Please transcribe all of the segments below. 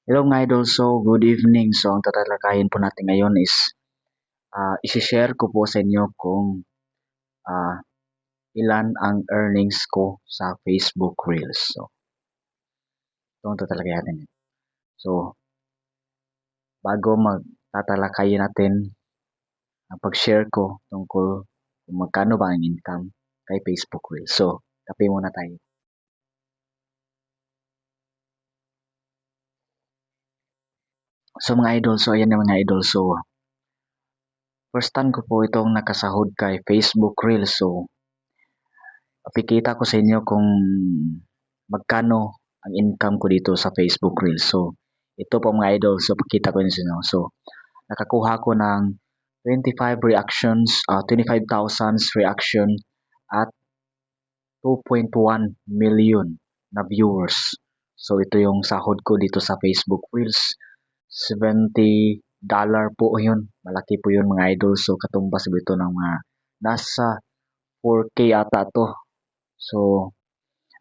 Hello mga idol, so good evening. So ang tatalakayin po natin ngayon is isi-share ko po sa inyo kung ah, ilan ang earnings ko sa Facebook Reels. So ito ang tatalakayin natin. So bago magtatalakayin natin ang pag-share ko tungkol kung magkano ba ang income kay Facebook Reels. So kape muna tayo. So mga idol, so ayan na mga idol. So first time ko po itong nakasahod kay Facebook Reels. So ipikita ko sa inyo kung magkano ang income ko dito sa Facebook Reels. So, ito po mga idol. So, pakita ko yun sa inyo. So, nakakuha ko ng 25 reactions, 25,000 reaction at 2.1 million na viewers. So, ito yung sahod ko dito sa Facebook Reels. $70 po yun. Malaki po yun mga idol. So, katumbas ito ng mga nasa 4K ata to. So,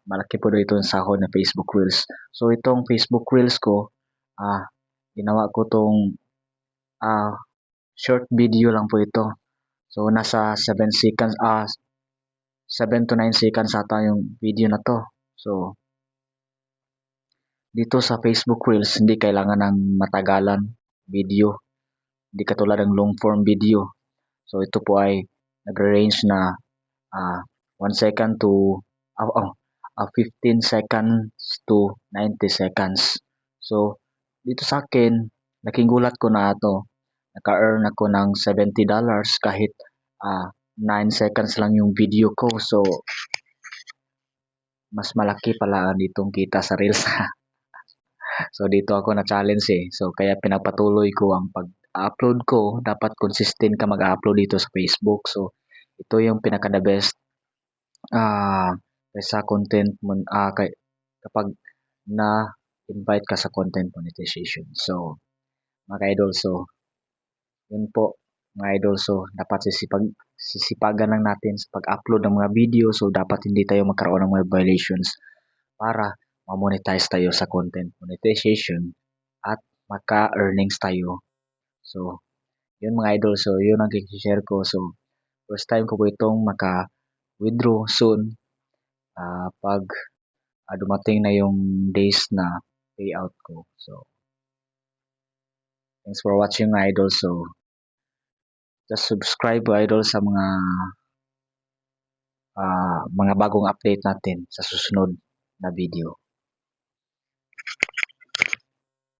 malaki po dito ang sahod na Facebook Reels. So, itong Facebook Reels ko, ginawa ko tong short video lang po ito. So, nasa 7 seconds, 7 to 9 seconds ata yung video na to. So, dito sa Facebook Reels, hindi kailangan ng matagalan video. Hindi katulad ng long form video. So, ito po ay nag-range na 1 second to 15 seconds to 90 seconds. So, dito sa akin, nakigulat ko na ito. Naka-earn ako ng $70 kahit 9 seconds lang yung video ko. So, mas malaki pala ditong kita sa Reels. So, dito ako na-challenge eh. So, kaya pinapatuloy ko ang pag-upload ko. Dapat consistent ka mag-upload dito sa Facebook. So, ito yung pinaka-the best sa content kapag na-invite ka sa content monetization. So, mga idol, so, yun po, mga idol, so, dapat sisipagan lang natin sa pag-upload ng mga video. So, dapat hindi tayo magkaroon ng mga violations para ma-monetize tayo sa content monetization at maka-earnings tayo. So, yun mga idol, so, yun ang i-share ko. So, first time ko po itong maka-withdraw soon pag dumating na yung days na payout ko. So, thanks for watching idol. So, just subscribe idol sa mga bagong update natin sa susunod na video.